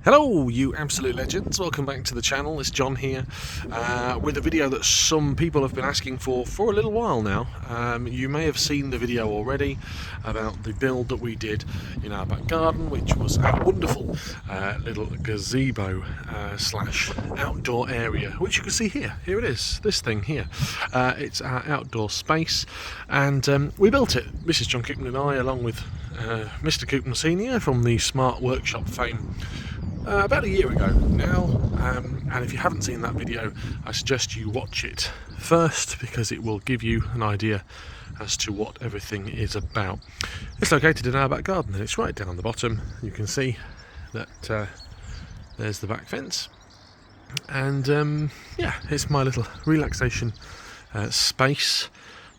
Hello you absolute legends, welcome back to the channel. It's John here with a video that some people have been asking for a little while now. You may have seen the video already about the build that we did in our back garden, which was a wonderful little gazebo slash outdoor area, which you can see here. Here it is, this thing here. It's our outdoor space, and we built it, Mrs. John Coopman and I, along with Mr. Coopman Senior from the Smart Workshop fame. About a year ago now, and if you haven't seen that video, I suggest you watch it first because it will give you an idea as to what everything is about. It's located in our back garden and it's right down the bottom. You can see that there's the back fence, and yeah, it's my little relaxation space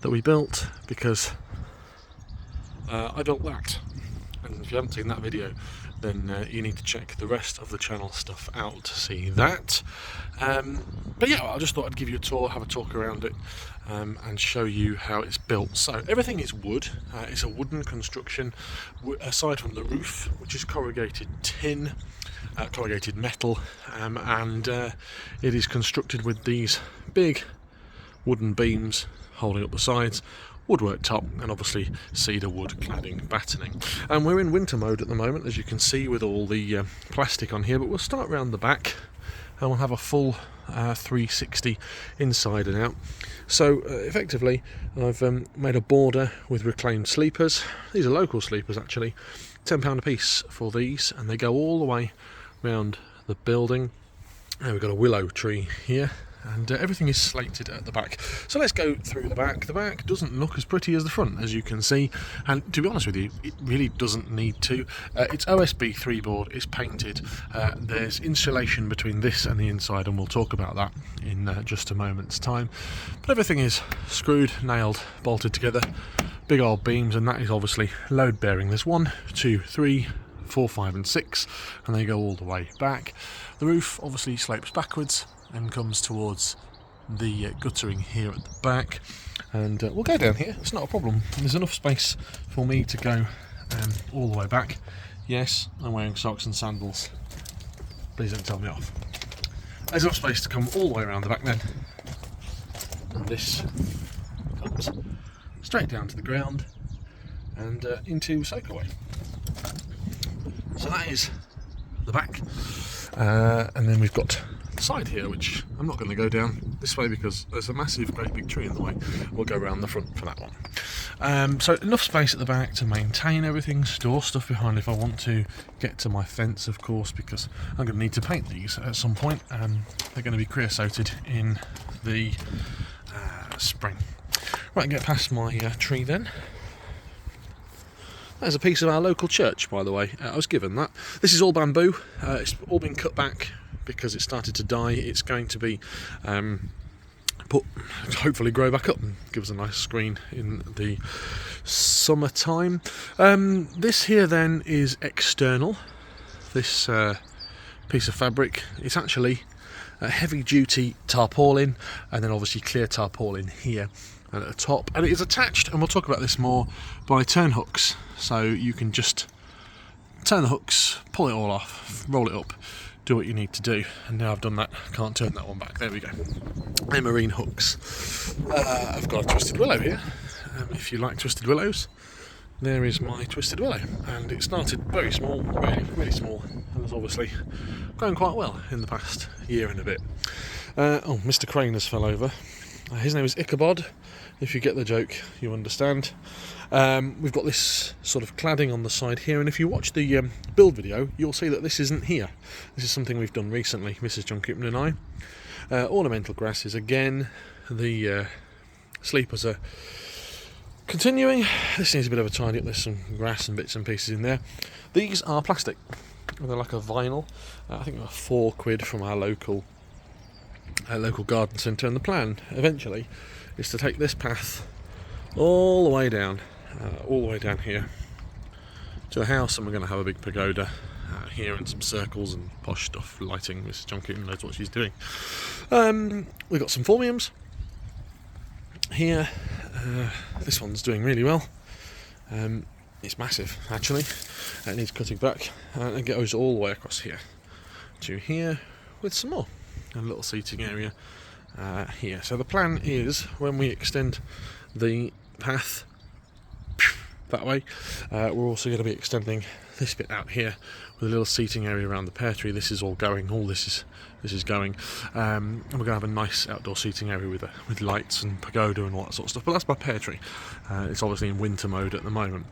that we built because I built that. And if you haven't seen that video, then you need to check the rest of the channel stuff out to see that. But yeah, I just thought I'd give you a tour, have a talk around it, and show you how it's built. So everything is wood. It's a wooden construction, aside from the roof, which is corrugated tin, corrugated metal, and it is constructed with these big wooden beams holding up the sides, woodwork top, and obviously cedar wood cladding battening. And we're in winter mode at the moment, as you can see, with all the plastic on here, but we'll start round the back and we'll have a full 360 inside and out. So effectively I've made a border with reclaimed sleepers. These are local sleepers actually, £10 a piece for these, and they go all the way round the building. And we've got a willow tree here, and everything is slated at the back. So let's go through the back. The back doesn't look as pretty as the front, as you can see, and to be honest with you, it really doesn't need to. It's OSB 3 board, it's painted, there's insulation between this and the inside, and we'll talk about that in just a moment's time. But everything is screwed, nailed, bolted together, big old beams, and that is obviously load bearing. There's 1, 2, 3, 4, 5 and 6, and they go all the way back. The roof obviously slopes backwards and comes towards the guttering here at the back, and we'll go down here, it's not a problem. There's enough space for me to go all the way back. Yes, I'm wearing socks and sandals, please don't tell me off. There's enough space to come all the way around the back then, and this comes straight down to the ground and into soakaway. So that is the back, and then we've got side here, which I'm not going to go down this way because there's a massive great big tree in the way. We'll go around the front for that one. So enough space at the back to maintain everything, store stuff behind if I want to, get to my fence of course, because I'm going to need to paint these at some point. They're going to be creosoted in the spring. Right, get past my tree then. There's a piece of our local church, by the way. I was given that. This is all bamboo. It's all been cut back because it started to die. It's going to be hopefully grow back up and give us a nice screen in the summertime. This here then is external. This piece of fabric, it's actually a heavy duty tarpaulin, and then obviously clear tarpaulin here and at the top, and it is attached, and we'll talk about this more, by turn hooks. So you can just turn the hooks, pull it all off, roll it up, do what you need to do. And now I've done that, I can't turn that one back. There we go. They're marine hooks. I've got a twisted willow here. If you like twisted willows, there is my twisted willow, and it started very small, really small, and has obviously grown quite well in the past year and a bit. Oh, Mr. Crane has fell over. His name is Ichabod. If you get the joke, you understand. We've got this sort of cladding on the side here, and if you watch the build video, you'll see that this isn't here. This is something we've done recently, Mrs. John Coopman and I. Ornamental grasses again. The sleepers are continuing. This needs a bit of a tidy up. There's some grass and bits and pieces in there. These are plastic. They're like a vinyl. I think they're £4 from our local garden centre, and the plan eventually is to take this path all the way down here to the house, and we're going to have a big pagoda here and some circles and posh stuff, lighting. Mrs. John Coopman knows what she's doing. We've got some phormiums here. This one's doing really well. It's massive actually. It needs cutting back, and it goes all the way across here. to here with some more. A little seating area here. So the plan is, when we extend the path that way, we're also going to be extending this bit out here with a little seating area around the pear tree. This is all going. All this is going. And we're going to have a nice outdoor seating area with lights and pagoda and all that sort of stuff. But that's my pear tree. It's obviously in winter mode at the moment.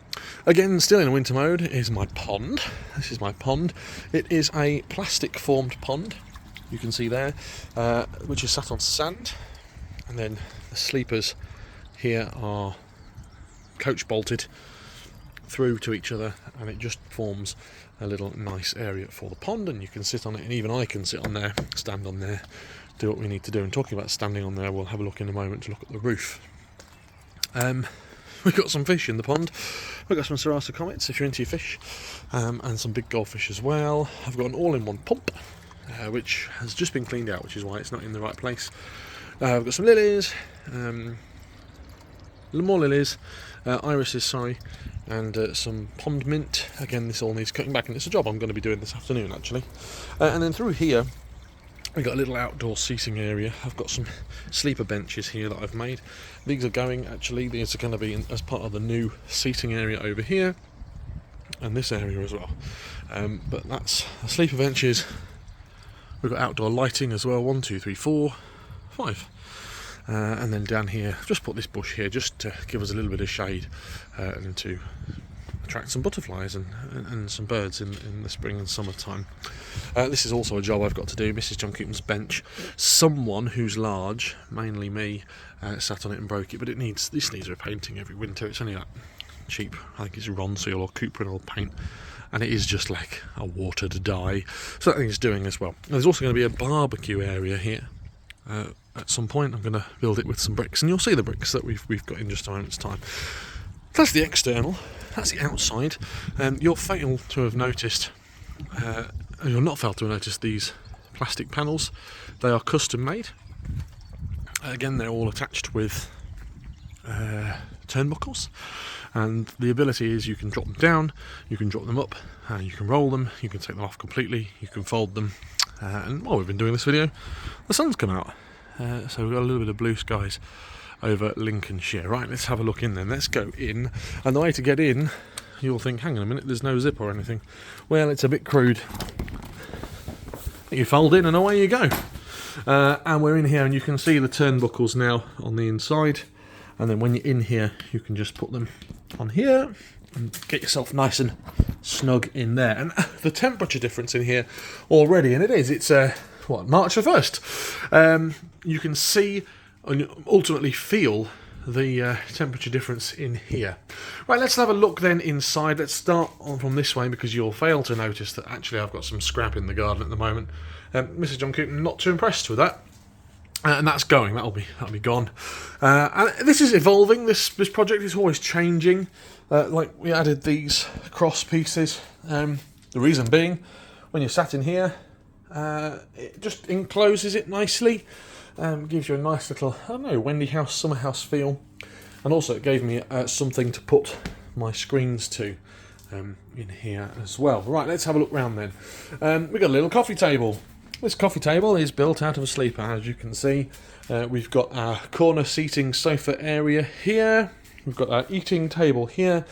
Again, still in winter mode is my pond. This is my pond. It is a plastic formed pond. You can see there, which is sat on sand, and then the sleepers here are coach bolted through to each other, and it just forms a little nice area for the pond, and you can sit on it, and even I can sit on there, stand on there, do what we need to do. And talking about standing on there, we'll have a look in a moment to look at the roof. We've got some fish in the pond. We've got some Sarasa comets if you're into your fish, and some big goldfish as well. I've got an all-in-one pump, which has just been cleaned out, which is why it's not in the right place. I've got some lilies, more lilies, irises, sorry, and some pond mint. Again, this all needs cutting back, and it's a job I'm going to be doing this afternoon, actually. And then through here, we've got a little outdoor seating area. I've got some sleeper benches here that I've made. These are going, actually, these are going to be as part of the new seating area over here, and this area as well. But that's the sleeper benches. We've got outdoor lighting as well, 1, 2, 3, 4, 5. And then down here, I've just put this bush here just to give us a little bit of shade and to attract some butterflies and some birds in the spring and summertime. This is also a job I've got to do, Mrs. John Cooper's bench. Someone who's large, mainly me, sat on it and broke it, but this needs repainting every winter. It's only that cheap, I think it's Ronseal or Cuprinol paint, and it is just like a watered dye. So that thing's doing as well. There's also going to be a barbecue area here. At some point I'm going to build it with some bricks, and you'll see the bricks that we've got in just a moment's time. That's the external, that's the outside. You'll fail to have noticed, you'll not fail to have noticed these plastic panels. They are custom made. Again, they're all attached with turnbuckles, and the ability is you can drop them down, you can drop them up, you can roll them, you can take them off completely, you can fold them, and while we've been doing this video, the sun's come out, so we've got a little bit of blue skies over Lincolnshire. Right, let's have a look in then. Let's go in, and the way to get in, you'll think, hang on a minute, there's no zip or anything. Well, it's a bit crude. You fold in and away you go. And we're in here, and you can see the turnbuckles now on the inside. And then when you're in here, you can just put them on here and get yourself nice and snug in there. And the temperature difference in here already, and it's March the 1st. You can see and ultimately feel the temperature difference in here. Right, let's have a look then inside. Let's start on from this way, because you'll fail to notice that actually I've got some scrap in the garden at the moment. Mrs. John Cooper not too impressed with that. And that's going. That'll be gone. And this is evolving. This project is always changing. Like we added these cross pieces. The reason being, when you're sat in here, it just encloses it nicely. Gives you a nice little, I don't know, Wendy House, summer house feel. And also it gave me something to put my screens to in here as well. Right, let's have a look round then. We've got a little coffee table. This coffee table is built out of a sleeper, as you can see. We've got our corner seating sofa area here. We've got our eating table here.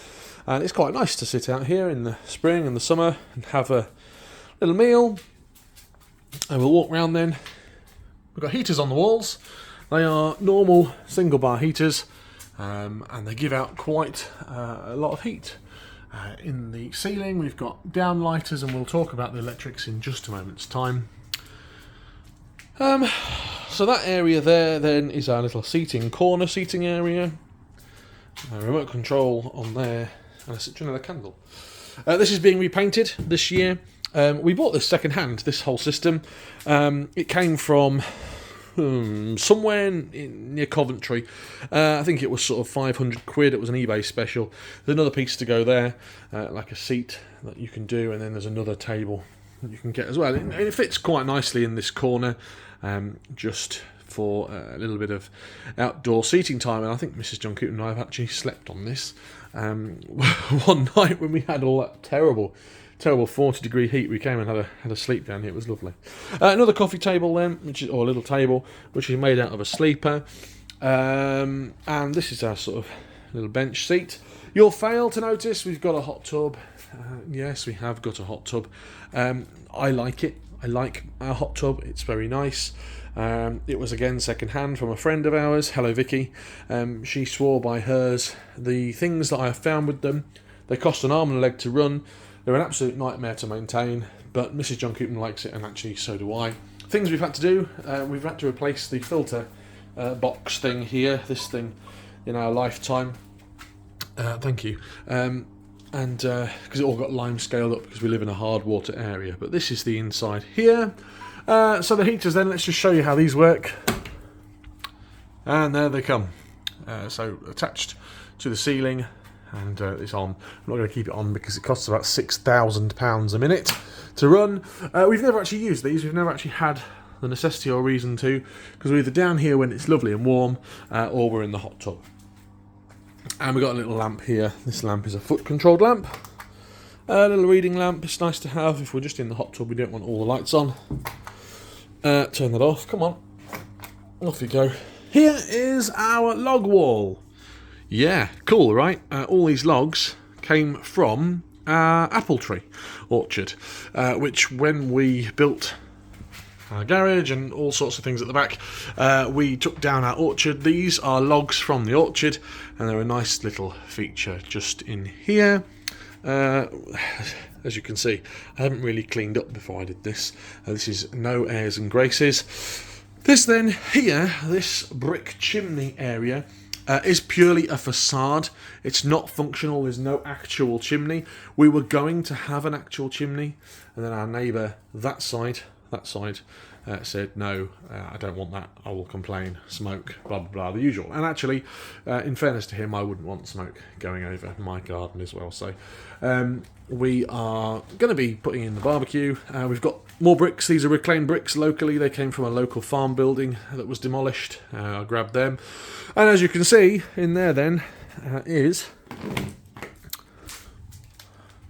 And it's quite nice to sit out here in the spring and the summer and have a little meal. And we'll walk round then. We've got heaters on the walls. They are normal single bar heaters, and they give out quite a lot of heat. In the ceiling we've got downlighters, and we'll talk about the electrics in just a moment's time. So that area there then is our little corner seating area. Remote control on there, and a citronella candle. This is being repainted this year. We bought this second hand, this whole system. It came from somewhere near Coventry. I think it was sort of 500 quid. It was an eBay special. There's another piece to go there, like a seat that you can do, and then there's another table that you can get as well. And it fits quite nicely in this corner, just for a little bit of outdoor seating time. And I think Mrs. John Cooper and I have actually slept on this one night when we had all that terrible terrible 40-degree heat. We came and had a sleep down here. It was lovely. Another coffee table then, or a little table, which is made out of a sleeper. And this is our sort of little bench seat. You'll fail to notice we've got a hot tub. Yes, we have got a hot tub. I like it. I like our hot tub. It's very nice. It was again second hand from a friend of ours. Hello, Vicky. She swore by hers. The things that I have found with them, they cost an arm and a leg to run. They're an absolute nightmare to maintain. But Mrs. John Coopman likes it, and actually so do I. Things we've had to do. We've had to replace the filter box thing here. This thing in our lifetime. Thank you. And because it all got lime scaled up because we live in a hard water area. But this is the inside here. So the heaters then, let's just show you how these work. And there they come. So attached to the ceiling, and it's on. I'm not going to keep it on because it costs about £6,000 a minute to run. We've never actually used these. We've never actually had the necessity or reason to, because we're either down here when it's lovely and warm, or we're in the hot tub. And we've got a little lamp here. This lamp is a foot-controlled lamp. A little reading lamp. It's nice to have if we're just in the hot tub. We don't want all the lights on. Turn that off. Come on. Off you go. Here is our log wall. Yeah, cool, right? All these logs came from our apple tree orchard, which when we built our garage and all sorts of things at the back, we took down our orchard. These are logs from the orchard, and they're a nice little feature just in here. As you can see, I haven't really cleaned up before I did this. This is no airs and graces. This then here, this brick chimney area, is purely a facade. It's not functional. There's no actual chimney. We were going to have an actual chimney, and then our neighbour that side said, no, I don't want that, I will complain, smoke, blah blah blah, the usual. And actually, in fairness to him, I wouldn't want smoke going over my garden as well. So we are going to be putting in the barbecue. We've got more bricks. These are reclaimed bricks locally. They came from a local farm building that was demolished. I grabbed them, and as you can see in there then is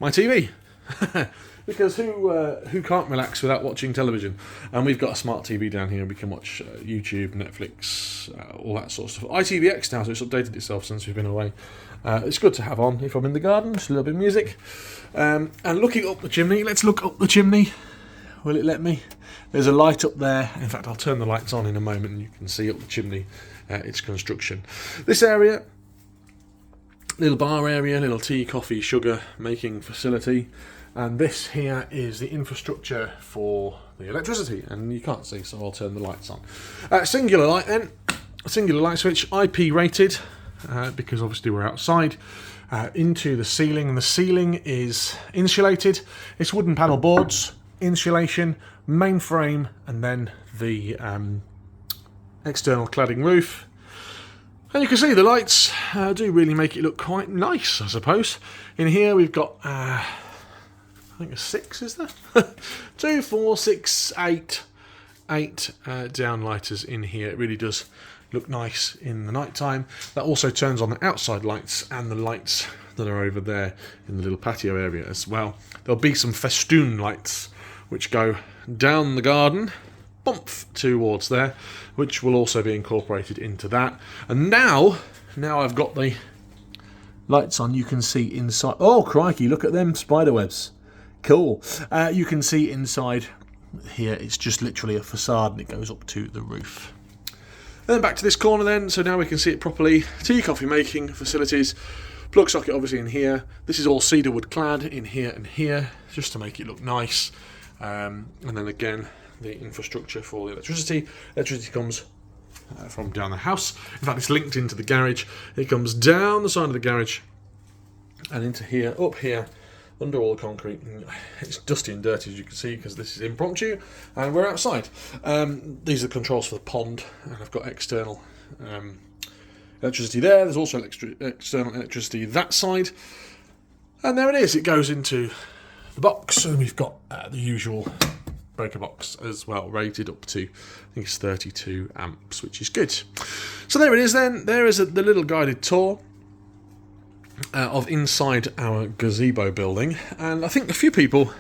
my TV. Because who can't relax without watching television? And we've got a smart TV down here. We can watch YouTube, Netflix, all that sort of stuff. ITVX now, so it's updated itself since we've been away. It's good to have on if I'm in the garden, just a little bit of music. And looking up the chimney, let's look up the chimney. Will it let me? There's a light up there. In fact, I'll turn the lights on in a moment and you can see up the chimney its construction. This area, little bar area, little tea, coffee, sugar making facility. And this here is the infrastructure for the electricity, and you can't see, so I'll turn the lights on. Singular light then, singular light switch, IP rated, because obviously we're outside, into the ceiling. And the ceiling is insulated. It's wooden panel boards, insulation, main frame, and then the external cladding roof. And you can see the lights do really make it look quite nice, I suppose. In here we've got I think a 6, is there? 2, 4, 6, 8 downlighters in here. It really does look nice in the night time. That also turns on the outside lights and the lights that are over there in the little patio area as well. There'll be some festoon lights which go down the garden, bump towards there, which will also be incorporated into that. And now I've got the lights on, you can see inside. Oh crikey, look at them spider webs. Cool. You can see inside here, it's just literally a facade and it goes up to the roof. And then back to this corner then, so now we can see it properly. Tea, coffee making facilities. Plug socket obviously in here. This is all cedar wood clad in here and here, just to make it look nice. And then again, the infrastructure for the electricity. Electricity comes from down the house. In fact, it's linked into the garage. It comes down the side of the garage and into here, up here, under all the concrete. It's dusty and dirty, as you can see, because this is impromptu and we're outside. These are the controls for the pond, and I've got external electricity there. There's also external electricity that side, and there it is. It goes into the box, and we've got the usual breaker box as well, rated up to, I think it's 32 amps, which is good. So there it is then. There is the little guided tour. of inside our gazebo building, and I think a few people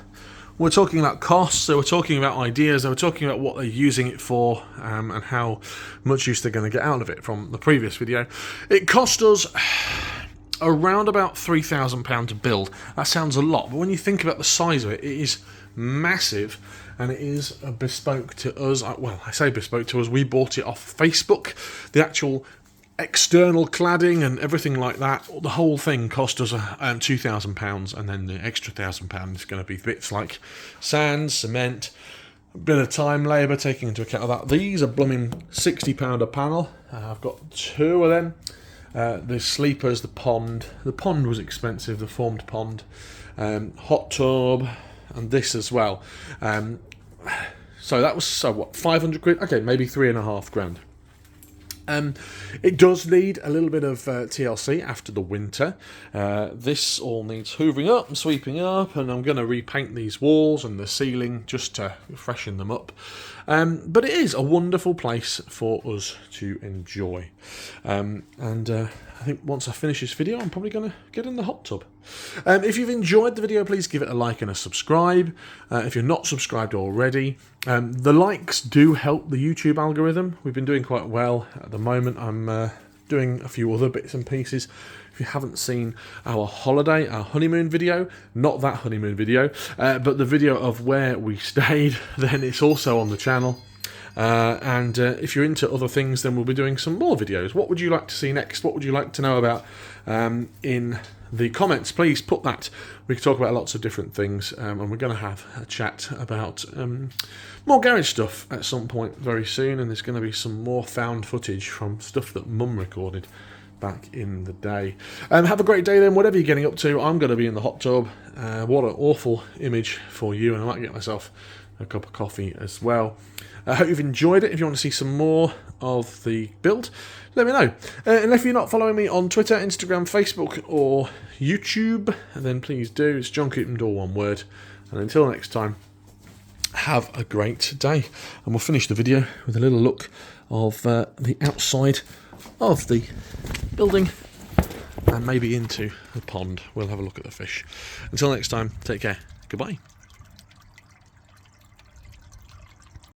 were talking about costs, they were talking about ideas, they were talking about what they're using it for, and how much use they're going to get out of it from the previous video. It cost us around about £3,000 to build. That sounds a lot, but when you think about the size of it, it is massive, and it is bespoke to us. Well, I say bespoke to us, we bought it off Facebook. The actual external cladding and everything like that, the whole thing cost us £2,000, and then the extra £1,000 is going to be bits like sand, cement, a bit of time, labour, taking into account of that. These are blooming £60 a panel. I've got 2 of them. The sleepers, the pond was expensive, the formed pond, hot tub, and this as well. So that was, what, 500 quid? Okay, maybe 3.5 grand. It does need a little bit of TLC after the winter. This all needs hoovering up and sweeping up, and I'm going to repaint these walls and the ceiling just to freshen them up. But it is a wonderful place for us to enjoy. I think once I finish this video, I'm probably going to get in the hot tub. If you've enjoyed the video, please give it a like and a subscribe. If you're not subscribed already, the likes do help the YouTube algorithm. We've been doing quite well at the moment. I'm doing a few other bits and pieces. If you haven't seen our honeymoon video, not that honeymoon video, but the video of where we stayed, then it's also on the channel. And if you're into other things, then we'll be doing some more videos. What would you like to see next? What would you like to know about in the comments? Please put that. We can talk about lots of different things, and we're going to have a chat about more garage stuff at some point very soon, and there's going to be some more found footage from stuff that Mum recorded back in the day. Have a great day then, whatever you're getting up to. I'm going to be in the hot tub. What an awful image for you, and I might get myself a cup of coffee as well. I hope you've enjoyed it. If you want to see some more of the build, let me know. And if you're not following me on Twitter, Instagram, Facebook or YouTube, then please do. It's John Coopland, all one word. And until next time, have a great day. And we'll finish the video with a little look of the outside of the building and maybe into the pond. We'll have a look at the fish. Until next time, take care. Goodbye.